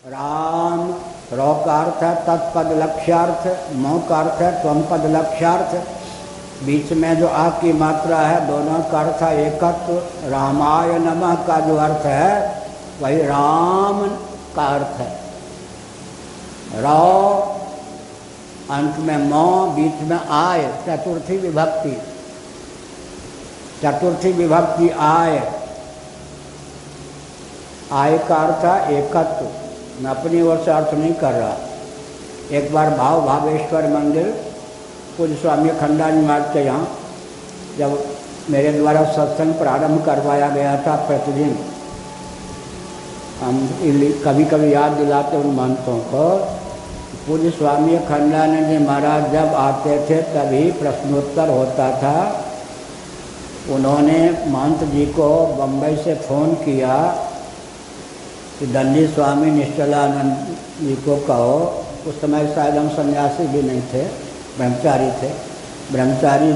राम रौ का अर्थ है तत्पद लक्ष्यार्थ, मौ का अर्थ है त्वम पद लक्ष्यार्थ। बीच में जो आ की मात्रा है दोनों का अर्थ है एकत्व। रामाय नमः का जो अर्थ है वही राम का अर्थ है। रौ अंत में मौ, बीच में आय, चतुर्थी विभक्ति। चतुर्थी विभक्ति आय। आय का अर्थ है एकत्व। मैं अपनी ओर से अर्थ नहीं कर रहा। एक बार भाव भावेश्वर मंदिर पूज्य स्वामी अखंडानंद महाराज के यहाँ जब मेरे द्वारा सत्संग प्रारंभ करवाया गया था, प्रतिदिन हम कभी कभी याद दिलाते उन महंतों को। पूज्य स्वामी अखंडानंद जी महाराज जब आते थे तभी प्रश्नोत्तर होता था। उन्होंने महंत जी को बम्बई से फ़ोन किया कि दंडी स्वामी निश्चलानंद जी को कहो, उस समय शायद हम सन्यासी भी नहीं थे, ब्रह्मचारी थे, ब्रह्मचारी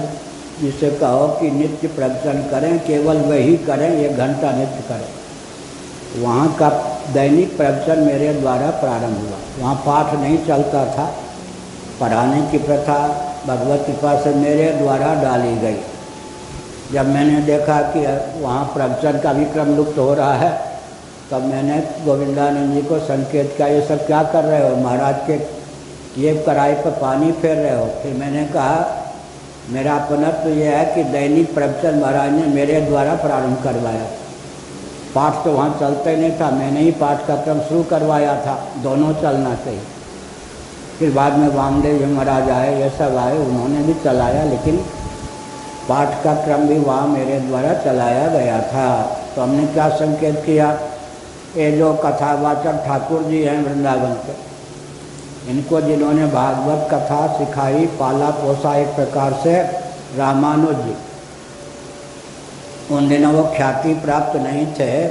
जी से कहो कि नित्य प्रवचन करें, केवल वही करें, 1 घंटा नित्य करें। वहाँ का दैनिक प्रवचन मेरे द्वारा प्रारंभ हुआ। वहाँ पाठ नहीं चलता था, पढ़ाने की प्रथा भगवत कृपा से मेरे द्वारा डाली गई। जब मैंने देखा कि वहाँ प्रवचन का विक्रम लुप्त हो रहा है, तब मैंने गोविंदानंद जी को संकेत किया, ये सब क्या कर रहे हो, महाराज के ये कढ़ाई पर पानी फेर रहे हो। फिर मैंने कहा मेरा अपनत्व तो ये है कि दैनिक प्रवचन महाराज ने मेरे द्वारा प्रारंभ करवाया। पाठ तो वहाँ चलता ही नहीं था, मैंने ही पाठ का क्रम शुरू करवाया था। दोनों चलना चाहिए। फिर बाद में वामदेव जी महाराज आए, ये सब आए, उन्होंने भी चलाया, लेकिन पाठ का क्रम भी वहाँ मेरे द्वारा चलाया गया था। तो हमने क्या संकेत किया, ये जो कथावाचक ठाकुर जी हैं वृंदावन के, इनको जिन्होंने भागवत कथा सिखाई, पाला पोसा एक प्रकार से, रामानुज जी, उन दिनों वो ख्याति प्राप्त नहीं थे।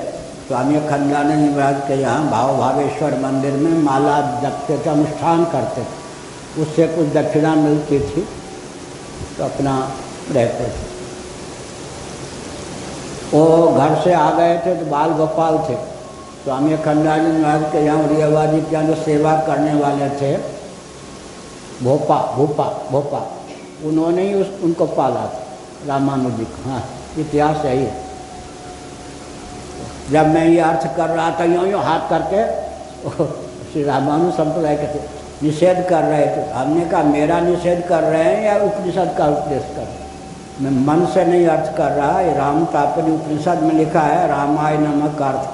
स्वामी अखंडानंद महाराज के यहाँ भाव भावेश्वर मंदिर में माला जपते थे, अनुष्ठान करते थे, उससे कुछ दक्षिणा मिलती थी तो अपना रहते थे। वो घर से आ गए थे तो बाल गोपाल थे। स्वामी अखंडानंद महाराज के यहाँ उड़ियाबाजी के यहाँ जो सेवा करने वाले थे, भोपा, उन्होंने ही उनको पाला था, रामानुज जी को। हाँ, इतिहास यही है। जब मैं ये अर्थ कर रहा था, यूँ हाथ करके श्री रामानुज संप्रदाय के थे, निषेध कर रहे थे। हमने कहा मेरा निषेध कर रहे हैं या उपनिषद का उपदेश कर रहे हैं? मैं मन से नहीं अर्थ कर रहा। ये राम तापनी उपनिषद में लिखा है रामाय नमः का अर्थ,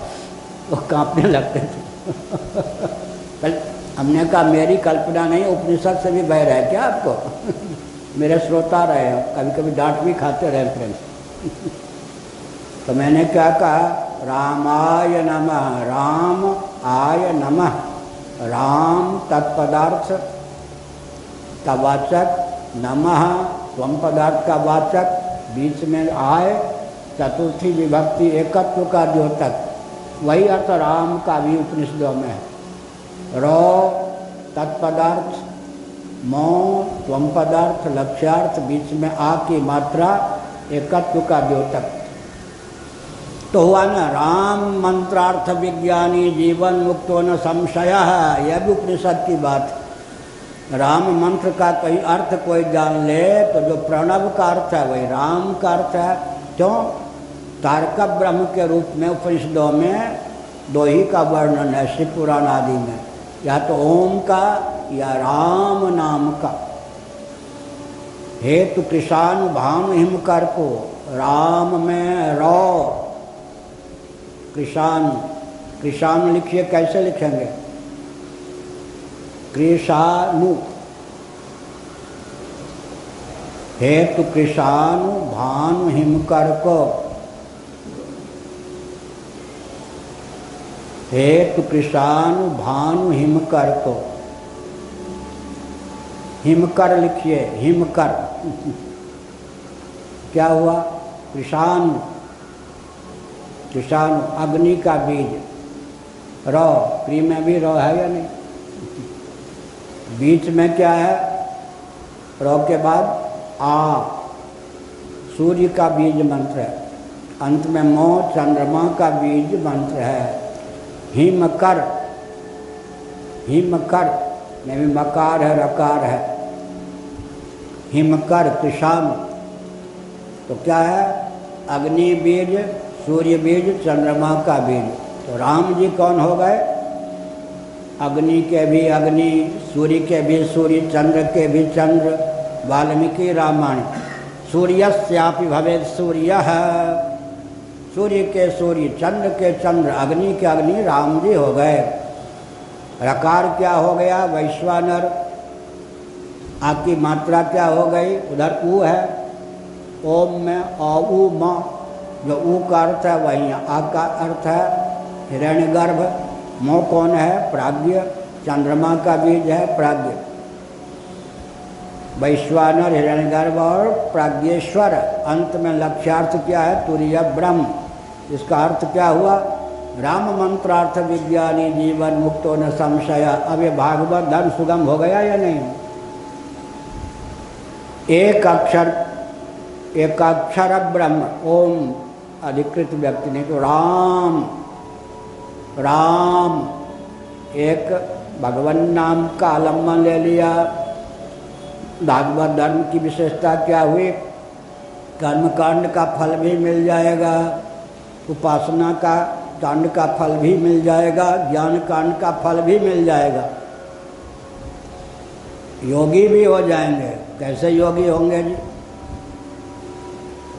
वो कांपने लगते थे। हमने कहा मेरी कल्पना नहीं, उपनिषद से भी बह रहा है क्या आपको? मेरे श्रोता रहे हो, कभी कभी डांट भी खाते रहे फ्रेंड्स। तो मैंने क्या कहा, रामाय नमः, राम आय नमः, राम तत्पदार्थ का वाचक, नमः त्वम पदार्थ का वाचक, बीच में आय, चतुर्थी विभक्ति एकत्व का द्योतक, वही अर्थ राम का भी उपनिषदों में है। रौ तत्पदार्थ, मौ त्वम पदार्थ लक्ष्यार्थ, बीच में आ की मात्रा, एकत्व का द्योतक। तो हुआ ना, राम मंत्रार्थ विज्ञानी जीवन मुक्तो न संशय है, यह भी उपनिषद की बात। राम मंत्र का कहीं अर्थ कोई जान ले तो जो प्रणव का अर्थ है वही राम का अर्थ है। क्यों? तारक ब्रह्म के रूप में उपनिषदों में 2 ही का वर्णन है शिव पुराण आदि में, या तो ओम का या राम नाम का। हेतु कृषानु भानु हिमकर को, राम में रौ, कृषानु लिखिए, कैसे लिखेंगे? कृषानु, हेतु कृषानु भानु हिमकर को, हेतु कृषानु भानु हिमकर को, हिमकर लिखिए, हिमकर। क्या हुआ? कृषानु, कृषानु अग्नि का बीज। रौ, प्री में भी रौ है या नहीं? बीच में क्या है? रौ के बाद आ, सूर्य का बीज मंत्र है। अंत में मो, चंद्रमा का बीज मंत्र है। हिमकर, हिमकर में भी मकार है, रकार है। हिमकर कृषाम तो क्या है? अग्नि बीज, सूर्य बीज, चंद्रमा का बीज। तो राम जी कौन हो गए? अग्नि के भी अग्नि, सूर्य के भी सूर्य, चंद्र के भी चंद्र। वाल्मीकि रामायण सूर्यस्यापि भवेत् सूर्यः, सूर्य के सूर्य, चंद्र के चंद्र, अग्नि के अग्नि राम जी हो गए। रकार क्या हो गया? वैश्वानर। आपकी मात्रा क्या हो गई? उधर ऊ है, ओम में औ ऊ म, जो ऊ का अर्थ है वही आ का अर्थ है हिरण्यगर्भ। मो कौन है? प्राज्ञ, चंद्रमा का बीज है प्राज्ञ। वैश्वानर, हिरण्यगर्भ और प्राज्ञेश्वर। अंत में लक्ष्यार्थ क्या है? तुरीय ब्रह्म। इसका अर्थ क्या हुआ? राम मंत्रार्थ विज्ञानी जीवन मुक्तो न संशय। अब ये भागवत धर्म सुगम हो गया या नहीं? एक अक्षर ब्रह्म ओम अधिकृत व्यक्ति ने तो राम, राम एक भगवान नाम का आलम्बन ले लिया। भागवत धर्म की विशेषता क्या हुई? कर्मकांड का फल भी मिल जाएगा, उपासना का कांड का फल भी मिल जाएगा, ज्ञान कांड का फल भी मिल जाएगा, योगी भी हो जाएंगे। कैसे योगी होंगे जी?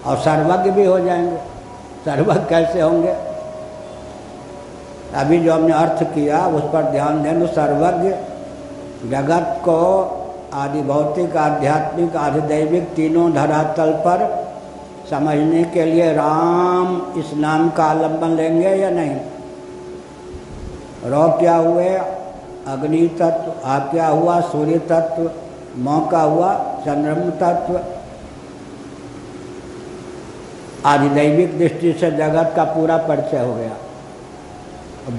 और सर्वज्ञ भी हो जाएंगे। सर्वज्ञ कैसे होंगे? अभी जो हमने अर्थ किया उस पर ध्यान दें। सर्वज्ञ जगत को आदि भौतिक, आध्यात्मिक, आधिदैविक तीनों धरातल पर समझने के लिए राम इस नाम का आलम्बन लेंगे या नहीं? रौ क्या हुए? अग्नि तत्व। आ क्या हुआ? सूर्य तत्व। मौ का हुआ? चंद्रमा तत्व। आधिदैविक दृष्टि से जगत का पूरा परिचय हो गया।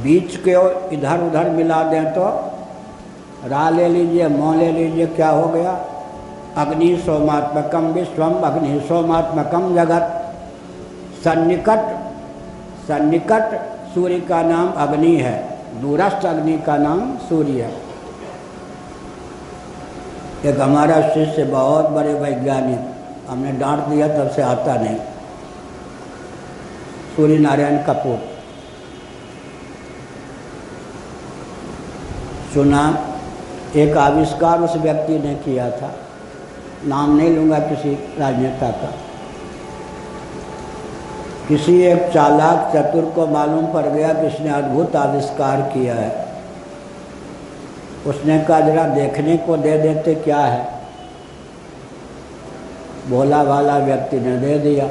बीच के इधर उधर मिला दें तो रा ले लीजिए, मौ ले लीजिए, क्या हो गया? अग्नि सोमात्मकम विश्वम, अग्नि सोमात्मकम जगत। सन्निकट, सन्निकट सूर्य का नाम अग्नि है, दूरस्थ अग्नि का नाम सूर्य है। एक हमारा शिष्य बहुत बड़े वैज्ञानिक, हमने डांट दिया तब से आता नहीं, सूर्य नारायण कपूर। सुना एक आविष्कार उस व्यक्ति ने किया था, नाम नहीं लूँगा किसी राजनेता का। किसी एक चालाक चतुर को मालूम पड़ गया कि इसने अद्भुत आविष्कार किया है। उसने कहा जरा देखने को दे देते क्या है। भोला भाला व्यक्ति ने दे दिया।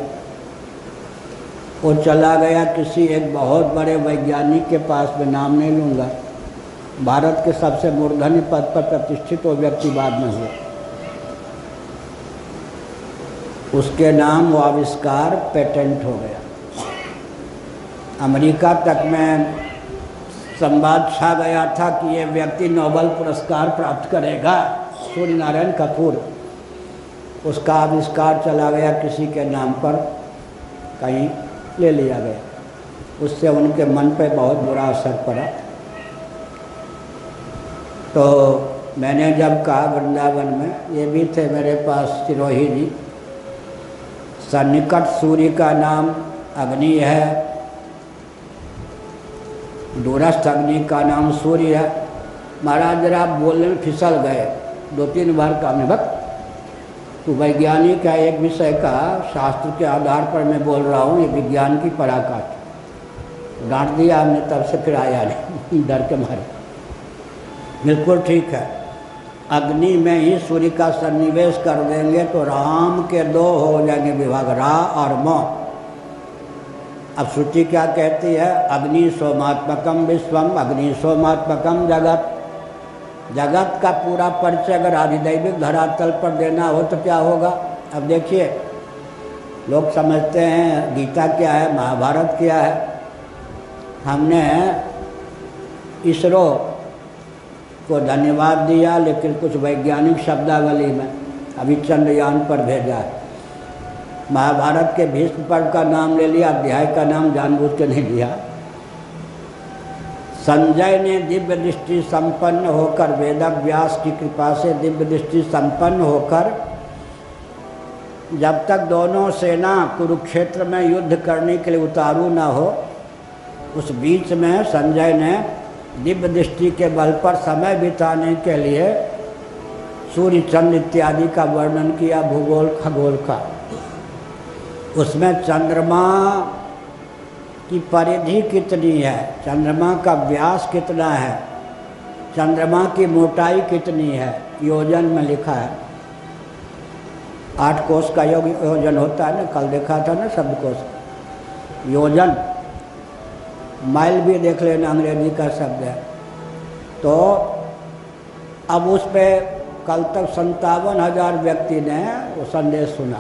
वो चला गया किसी एक बहुत बड़े वैज्ञानिक के पास में, नाम नहीं लूँगा। भारत के सबसे मूर्धन्य पद पर प्रतिष्ठित वो व्यक्ति बाद में हुए। उसके नाम वो आविष्कार पेटेंट हो गया। अमेरिका तक में संवाद छा गया था कि ये व्यक्ति नोबेल पुरस्कार प्राप्त करेगा, सूर्य नारायण कपूर। उसका आविष्कार चला गया किसी के नाम पर, कहीं ले लिया गया। उससे उनके मन पे बहुत बुरा असर पड़ा। तो मैंने जब कहा वृंदावन में, ये भी थे मेरे पास सिरोही जी, सन्निकट सूर्य का नाम अग्नि है, दूरस्थ अग्नि का नाम सूर्य है। महाराज जरा बोलने में फिसल गए, 2-3 बार का हमने वक्त तो वैज्ञानिक है, एक विषय का शास्त्र के आधार पर मैं बोल रहा हूँ, ये विज्ञान की पराकाष्ठा। डांट दिया हमने, तब से फिर आया नहीं डर के मारे। बिल्कुल ठीक है, अग्नि में ही सूर्य का सन्निवेश कर देंगे तो राम के 2 हो जाएंगे विभाग, रा और म। अब श्रुति क्या कहती है? अग्नि सोमात्मकम विश्वम, अग्नि सोमात्मकम जगत। जगत का पूरा परिचय अगर आधिदैविक धरातल पर देना हो तो क्या होगा? अब देखिए, लोग समझते हैं गीता क्या है, महाभारत क्या है। हमने इसरो को धन्यवाद दिया, लेकिन कुछ वैज्ञानिक शब्दावली में अभी चंद्रयान पर भेजा है। महाभारत के भीष्म पर्व का नाम ले लिया, अध्याय का नाम जानबूझ के नहीं लिया। संजय ने दिव्य दृष्टि संपन्न होकर, वेद व्यास की कृपा से दिव्य दृष्टि संपन्न होकर, जब तक दोनों सेना कुरुक्षेत्र में युद्ध करने के लिए उतारू न हो, उस बीच में संजय ने दिव्य दृष्टि के बल पर समय बिताने के लिए सूर्य चंद्र इत्यादि का वर्णन किया, भूगोल खगोल का। उसमें चंद्रमा की परिधि कितनी है, चंद्रमा का व्यास कितना है, चंद्रमा की मोटाई कितनी है, योजन में लिखा है। 8 कोस का योजन होता है ना, कल देखा था ना शब्दकोश। योजन माइल भी देख लेना, अंग्रेजी का शब्द है। तो अब उस पर कल तक 57,000 व्यक्ति ने वो संदेश सुना।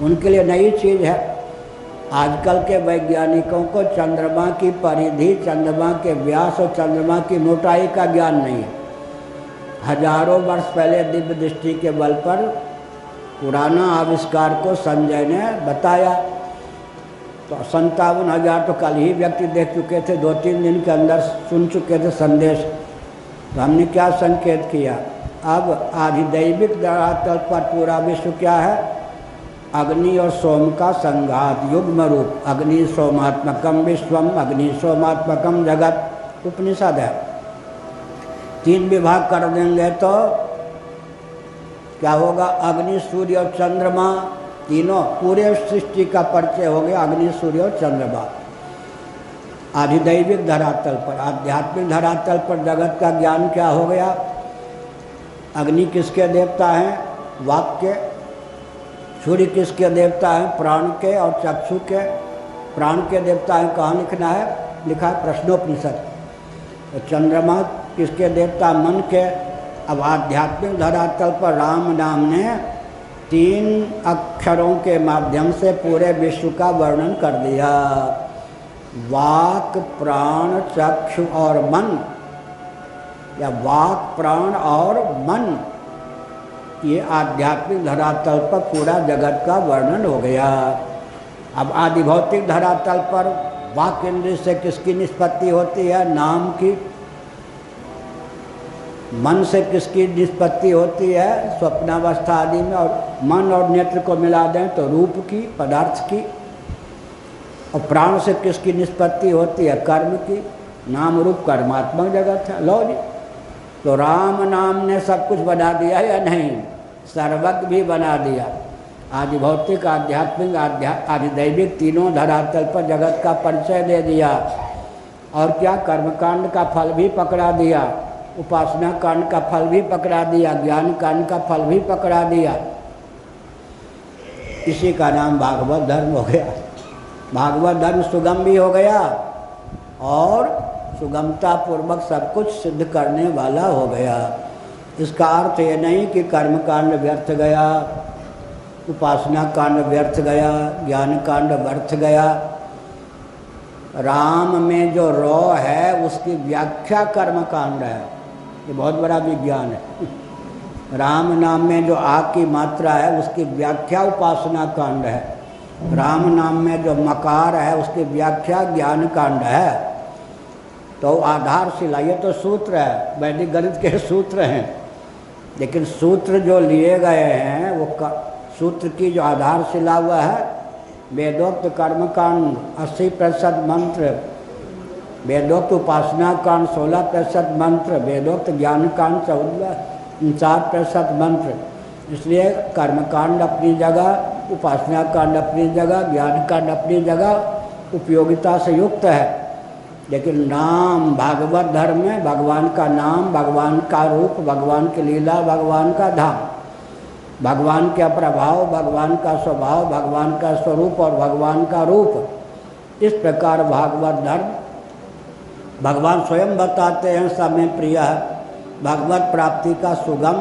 उनके लिए नई चीज़ है। आजकल के वैज्ञानिकों को चंद्रमा की परिधि, चंद्रमा के व्यास और चंद्रमा की मोटाई का ज्ञान नहीं है। हजारों वर्ष पहले दिव्य दृष्टि के बल पर पुराना आविष्कार को संजय ने बताया। तो 57,000 तो कल ही व्यक्ति देख चुके थे, 2-3 दिन के अंदर सुन चुके थे संदेश। तो हमने क्या संकेत किया, अब आधिदैविक धरातल पर पूरा विश्व क्या है, अग्नि और सोम का संघात, युग्म रूप। अग्नि सोमात्मकम विश्वम, अग्नि सोमात्मकम जगत, उपनिषद है। 3 विभाग कर देंगे तो क्या होगा, अग्नि सूर्य और चंद्रमा, तीनों पूरे सृष्टि का परिचय हो गया, अग्नि सूर्य और चंद्रमा। आधिदैविक धरातल पर, आध्यात्मिक धरातल पर जगत का ज्ञान क्या हो गया। अग्नि किसके देवता हैं, वाक के। सूर्य किसके देवता हैं, प्राण के और चक्षु के। प्राण के देवता हैं, कहाँ लिखना है, लिखा है प्रश्नोपनिषद। तो चंद्रमा किसके देवता, मन के। अब आध्यात्मिक धरातल पर राम नाम ने 3 अक्षरों के माध्यम से पूरे विश्व का वर्णन कर दिया। वाक, प्राण, चक्षु और मन, या वाक, प्राण और मन, ये आध्यात्मिक धरातल पर पूरा जगत का वर्णन हो गया। अब आदिभौतिक धरातल पर वाक इंद्रिय से किसकी निष्पत्ति होती है, नाम की। मन से किसकी निष्पत्ति होती है, स्वप्नावस्था आदि में। और मन और नेत्र को मिला दें तो रूप की, पदार्थ की। और प्राण से किसकी निष्पत्ति होती है, कर्म की। नाम रूप कर्मात्मक जगत है। लो जी, तो राम नाम ने सब कुछ बना दिया या नहीं, सर्वज्ञ भी बना दिया। आदिभौतिक, आध्यात्मिक, आधिदैविक तीनों धरातल पर जगत का परिचय दे दिया। और क्या, कर्मकांड का फल भी पकड़ा दिया, उपासना कांड का फल भी पकड़ा दिया, ज्ञान कांड का फल भी पकड़ा दिया। इसी का नाम भागवत धर्म हो गया। भागवत धर्म सुगम भी हो गया और सुगमता पूर्वक सब कुछ सिद्ध करने वाला हो गया। इसका अर्थ ये नहीं कि कर्म कांड व्यर्थ गया, उपासना कांड व्यर्थ गया, ज्ञान कांड व्यर्थ गया। राम में जो रॉ है उसकी व्याख्या कर्म कांड है। ये बहुत बड़ा विज्ञान है। राम नाम में जो आ की मात्रा है उसकी व्याख्या उपासना कांड है। राम नाम में जो मकार है उसकी व्याख्या ज्ञान कांड है। तो आधारशिला, ये तो सूत्र है, वैदिक गणित के सूत्र हैं। लेकिन सूत्र जो लिए गए हैं वो सूत्र की जो आधारशिला हुआ है, वेदोक्त कर्मकांड 80% मंत्र, वेदोक्त उपासना कांड 16% मंत्र, वेदोक्त ज्ञान कांड 4% मंत्र। इसलिए कर्मकांड अपनी जगह, उपासना कांड अपनी जगह, ज्ञान कांड अपनी जगह उपयोगिता से युक्त है। लेकिन नाम भागवत धर्म में भगवान का नाम, भगवान का रूप, भगवान की लीला, भगवान का धाम, भगवान का प्रभाव, भगवान का स्वभाव, भगवान का स्वरूप और भगवान का रूप। इस प्रकार भागवत धर्म भगवान स्वयं बताते हैं, सब में प्रिय है। भगवत प्राप्ति का सुगम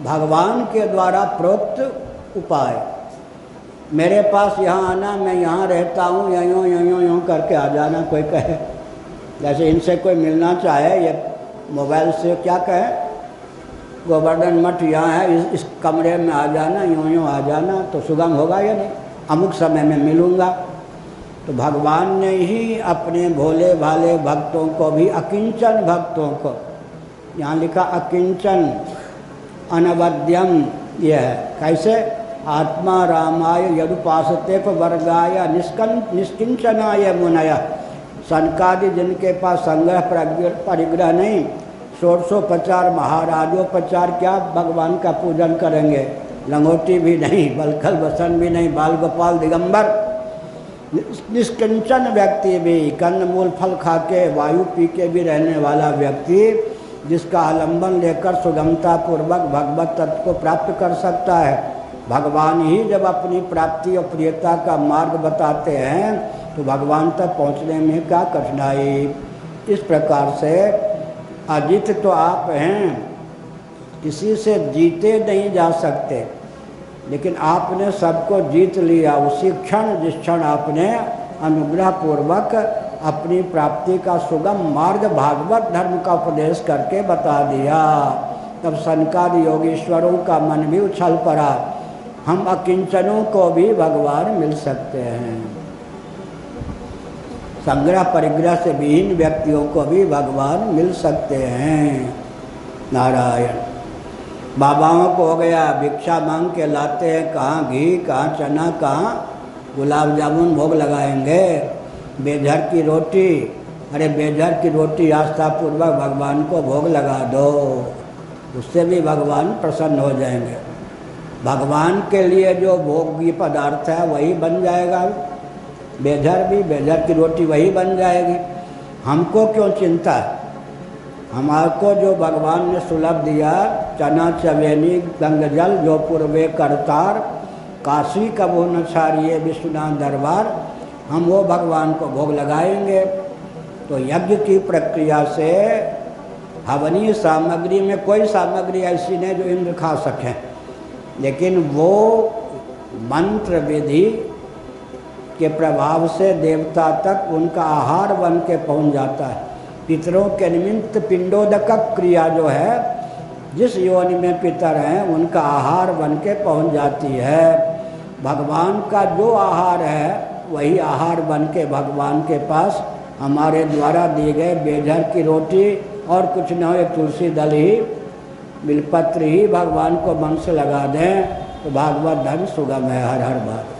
भगवान के द्वारा प्रोक्त उपाय। मेरे पास यहाँ आना, मैं यहाँ रहता हूँ, यूँ करके आ जाना, कोई कहे। जैसे इनसे कोई मिलना चाहे, ये मोबाइल से क्या कहे, गोवर्धन मठ यहाँ है, इस कमरे में आ जाना, यूँ आ जाना, तो सुगम होगा या नहीं। अमुक समय में मिलूँगा, तो भगवान ने ही अपने भोले भाले भक्तों को भी, अकिंचन भक्तों को, यहाँ लिखा अकिंचन अनवद्यम, यह है कैसे, आत्मा रामाय यदुपासते वर्गाय निष्किंचनाय मुनय। सनकादि जिनके पास संग्रह परिग्रह नहीं, षोडशोपचार महाराजोपचार क्या भगवान का पूजन करेंगे, लंगोटी भी नहीं, बलखल बसन भी नहीं, बाल गोपाल दिगंबर, निष्किंचन व्यक्ति भी, कंदमूल फल खा के वायु पी के भी रहने वाला व्यक्ति, जिसका आलंबन लेकर सुगमता पूर्वक भगवत तत्व को प्राप्त कर सकता है। भगवान ही जब अपनी प्राप्ति और प्रियता का मार्ग बताते हैं तो भगवान तक पहुँचने में क्या कठिनाई। इस प्रकार से अजित तो आप हैं, किसी से जीते नहीं जा सकते, लेकिन आपने सबको जीत लिया उसी क्षण जिस क्षण आपने अनुग्रह पूर्वक अपनी प्राप्ति का सुगम मार्ग भागवत धर्म का उपदेश करके बता दिया। तब सनकादि योगीश्वरों का मन भी उछल पड़ा, हम अकिंचनों को भी भगवान मिल सकते हैं, संग्रह परिग्रह से विहीन व्यक्तियों को भी भगवान मिल सकते हैं। नारायण। बाबाओं को हो गया भिक्षा मांग के लाते हैं, कहाँ घी, कहाँ चना, कहाँ गुलाब जामुन भोग लगाएंगे, बेझर की रोटी, अरे बेझर की रोटी आस्थापूर्वक भगवान को भोग लगा दो, उससे भी भगवान प्रसन्न हो जाएंगे। भगवान के लिए जो भोग्य पदार्थ है वही बन जाएगा, बेझर की रोटी वही बन जाएगी। हमको क्यों चिंता है, हमारे जो भगवान ने सुलभ दिया, चना चवेनी गंगजल जो पूर्वे करतार, काशी कबो न छाड़िए विश्वनाथ दरबार, हम वो भगवान को भोग लगाएंगे। तो यज्ञ की प्रक्रिया से हवनीय सामग्री में कोई सामग्री ऐसी नहीं जो इंद्र खा सकें, लेकिन वो मंत्र विधि के प्रभाव से देवता तक उनका आहार बन के पहुँच जाता है। पितरों के निमित्त पिंडोदक क्रिया जो है, जिस योनि में पितर हैं उनका आहार बन के पहुँच जाती है। भगवान का जो आहार है वही आहार बन के भगवान के पास हमारे द्वारा दिए गए बेझर की रोटी और कुछ न हो, एक तुलसी दल ही, बिलपत्र ही भगवान को मन से लगा दें तो भागवत धर्म सुगम है। हर हर बार।